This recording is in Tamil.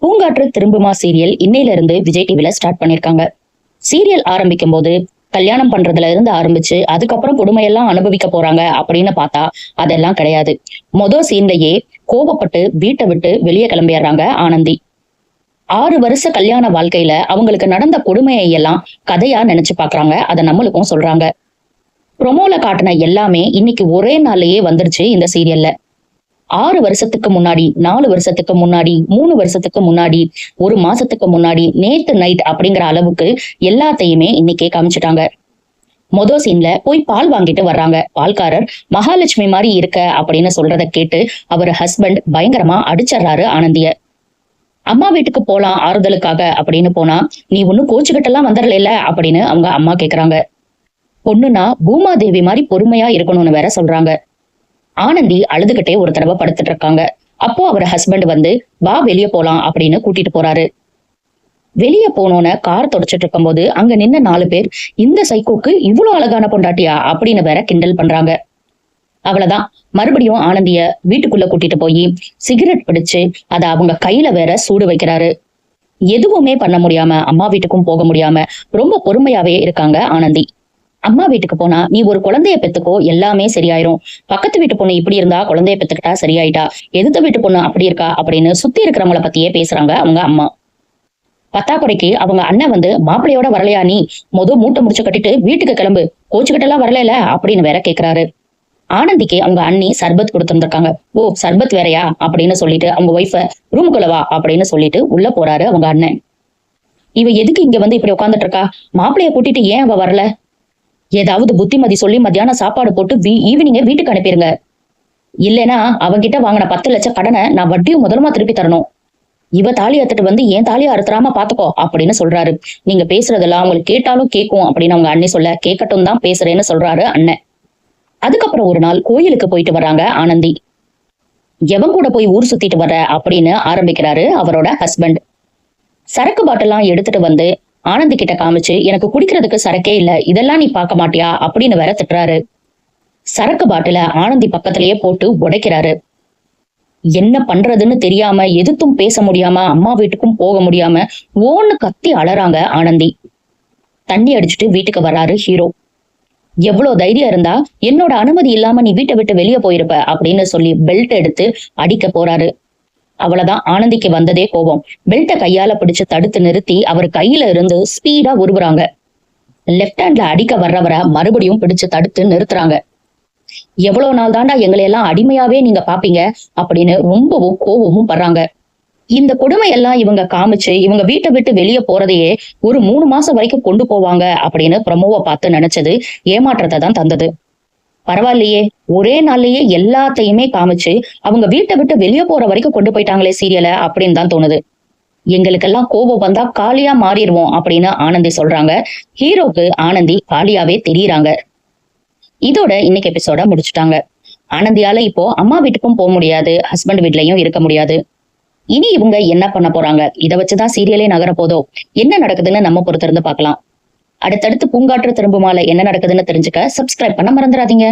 பூங்காற்று திரும்புமா சீரியல் இன்னையில இருந்து விஜய் டிவில ஸ்டார்ட் பண்ணிருக்காங்க. சீரியல் ஆரம்பிக்கும் போது கல்யாணம் பண்றதுல இருந்து ஆரம்பிச்சு அதுக்கப்புறம் கொடுமையெல்லாம் அனுபவிக்க போறாங்க அப்படின்னு பார்த்தா அதெல்லாம் கிடையாது. மொதல் சீன்லயே கோபப்பட்டு வீட்டை விட்டு வெளியே கிளம்பிடுறாங்க ஆனந்தி. 6 வருஷ கல்யாண வாழ்க்கையில அவங்களுக்கு நடந்த கொடுமையை எல்லாம் கதையா நினைச்சு பாக்குறாங்க. அதை நம்மளுக்கும் சொல்றாங்க. ப்ரொமோல காட்டின எல்லாமே இன்னைக்கு ஒரே நாள்லயே வந்துருச்சு இந்த சீரியல்ல. 6 வருஷத்துக்கு முன்னாடி, 4 வருஷத்துக்கு முன்னாடி, 3 வருஷத்துக்கு முன்னாடி, 1 மாசத்துக்கு முன்னாடி, நேத்து நைட் அப்படிங்கிற அளவுக்கு எல்லாத்தையுமே இன்னைக்கே காமிச்சிட்டாங்க. மொதல் சீன்ல போய் பால் வாங்கிட்டு வர்றாங்க. பால்காரர் மகாலட்சுமி மாதிரி இருக்க அப்படின்னு சொல்றத கேட்டு அவர் ஹஸ்பண்ட் பயங்கரமா அடிச்சிடறாரு ஆனந்திய. அம்மா வீட்டுக்கு போலாம் ஆறுதலுக்காக அப்படின்னு போனா, நீ ஒன்னும் கோச்சுக்கிட்டெல்லாம் வந்துடல அப்படின்னு அவங்க அம்மா கேக்குறாங்க. பொண்ணுனா பூமாதேவி மாதிரி பொறுமையா இருக்கணும்னு வேற சொல்றாங்க. ஆனந்தி அழுதுகிட்டே ஒரு தடவை படுத்துட்டு இருக்காங்க. அப்போ அவர் ஹஸ்பண்ட் வந்து வா வெளியே போலாம் அப்படின்னு கூட்டிட்டு போறாரு. வெளியே போனோன்னு கார் தொடச்சிட்டு இருக்கும் போது அங்க நின்ன 4 பேர் இந்த சைக்கோக்கு இவ்வளவு அழகான பொண்டாட்டியா அப்படின்னு வேற கிண்டல் பண்றாங்க. அவ்வளவுதான், மறுபடியும் ஆனந்திய வீட்டுக்குள்ள கூட்டிட்டு போய் சிகரெட் பிடிச்சு அத அவங்க கையில வேற சூடு வைக்கிறாரு. எதுவுமே பண்ண முடியாம, அம்மா வீட்டுக்கும் போக முடியாம ரொம்ப பொறுமையாவே இருக்காங்க ஆனந்தி. அம்மா வீட்டுக்கு போனா நீ ஒரு குழந்தைய பெத்துக்கோ, எல்லாமே சரியாயிரும். பக்கத்து வீட்டு பொண்ணு இப்படி இருந்தா குழந்தைய பெத்துக்கிட்டா சரியாயிட்டா, எதிர்த்த வீட்டு பொண்ணு அப்படி இருக்கா அப்படின்னு சுத்தி இருக்கிறவங்கள பத்தியே பேசுறாங்க அவங்க அம்மா. பத்தாக்குறைக்கு அவங்க அண்ணன் வந்து மாப்பிள்ளையோட வரலையா, நீ மூட்டை முடிச்சு கட்டிட்டு வீட்டுக்கு கிளம்பு, கோச்சுக்கிட்டெல்லாம் வரல அப்படின்னு வேற கேக்குறாரு. ஆனந்திக்கு அவங்க அண்ணி சர்பத் கொடுத்துருந்துருக்காங்க. ஓ சர்பத் வேறையா அப்படின்னு சொல்லிட்டு அவங்க ஒய்ஃப ரூமுக்குள்ள வா அப்படின்னு சொல்லிட்டு உள்ள போறாரு அவங்க அண்ணன். இவ எதுக்கு இங்க வந்து இப்படி உட்காந்துட்டு இருக்கா, மாப்பிள்ளைய கூட்டிட்டு ஏன் அவ வரல? ஏதாவது புத்திமதி சொல்லி மத்தியானம் சாப்பாடு போட்டு ஈவினிங்க வீட்டுக்கு அனுப்பிடுங்க. இல்லைன்னா அவங்கிட்ட வாங்கின 10 லட்சம் கடனை நான் வட்டியும் முதலுமா திருப்பி தரணும். இவ தாலி அறுத்துட்டு வந்து ஏன் தாலியை அறுத்துறாம பாத்துக்கோ அப்படின்னு சொல்றாரு. நீங்க பேசுறதெல்லாம் அவங்களுக்கு கேட்டாலும் கேட்கும் அப்படின்னு அவங்க அண்ணி சொல்ல, கேட்கட்டும் தான் பேசுறேன்னு சொல்றாரு அண்ணன். அதுக்கப்புறம் ஒரு நாள் கோயிலுக்கு போயிட்டு வர்றாங்க ஆனந்தி. எவன் கூட போய் ஊர் சுத்திட்டு வர்ற அப்படின்னு ஆரம்பிக்கிறாரு அவரோட ஹஸ்பண்ட். சரக்கு பாட்டெல்லாம் எடுத்துட்டு வந்து ஆனந்தி கிட்ட காமிச்சு, எனக்கு குடிக்கிறதுக்கு சரக்கே இல்ல, இதெல்லாம் நீ பார்க்க மாட்டியா அப்படின்னு வேற திட்டுறாரு. சரக்கு பாட்டில ஆனந்தி பக்கத்திலேயே போட்டு உடைக்கிறாரு. என்ன பண்றதுன்னு தெரியாம, எதுத்தும் பேச முடியாம, அம்மா வீட்டுக்கும் போக முடியாம ஓன்னு கத்தி அலறாங்க ஆனந்தி. தண்ணி அடிச்சுட்டு வீட்டுக்கு வர்றாரு ஹீரோ. எவ்வளவு தைரியம் இருந்தா என்னோட அனுமதி இல்லாம நீ வீட்டை விட்டு வெளியே போயிருப்ப அப்படின்னு சொல்லி பெல்ட் எடுத்து அடிக்க போறாரு. அவ்வளவுதான், ஆனந்திக்கு வந்ததே கோபம். பெல்ட்டை கையால பிடிச்சு தடுத்து நிறுத்தி அவர் கையில இருந்து ஸ்பீடா உருவுறாங்க. லெப்ட் ஹேண்ட்ல அடிக்க வர்றவரை மறுபடியும் பிடிச்சு தடுத்து நிறுத்துறாங்க. எவ்வளவு நாள் தாண்டா எங்களை எல்லாம் அடிமையாவே நீங்க பாப்பீங்க அப்படின்னு ரொம்பவும் கோபமும் படுறாங்க. இந்த கொடுமையெல்லாம் இவங்க காமிச்சு இவங்க வீட்டை விட்டு வெளியே போறதையே ஒரு 3 மாசம் வரைக்கும் கொண்டு போவாங்க அப்படின்னு ப்ரமோவை பார்த்து நினைச்சது ஏமாற்றத்தை தான் தந்தது. பரவாயில்லையே, ஒரே நாள்லயே எல்லாத்தையுமே காமிச்சு அவங்க வீட்டை விட்டு வெளியே போற வரைக்கும் கொண்டு போயிட்டாங்களே சீரியலை அப்படின்னு தான் தோணுது. எங்களுக்கெல்லாம் கோபம் வந்தா காலியா மாறிடுவோம் அப்படின்னு ஆனந்தி சொல்றாங்க. ஹீரோக்கு ஆனந்தி காலியாவே தெரியுறாங்க. இதோட இன்னைக்கு எபிசோட முடிச்சுட்டாங்க. ஆனந்தியால இப்போ அம்மா வீட்டுக்கும் போக முடியாது, ஹஸ்பண்ட் வீட்லயும் இருக்க முடியாது. இனி இவங்க என்ன பண்ண போறாங்க? இதை வச்சுதான் சீரியலே நகர போதோ? என்ன நடக்குதுன்னு நம்ம பொறுத்திருந்து பார்க்கலாம். அடுத்தடுத்து பூங்காற்று திரும்புமால என்ன நடக்குதுன்னு தெரிஞ்சுக்க சப்ஸ்கிரைப் பண்ண மறந்துடாதீங்க.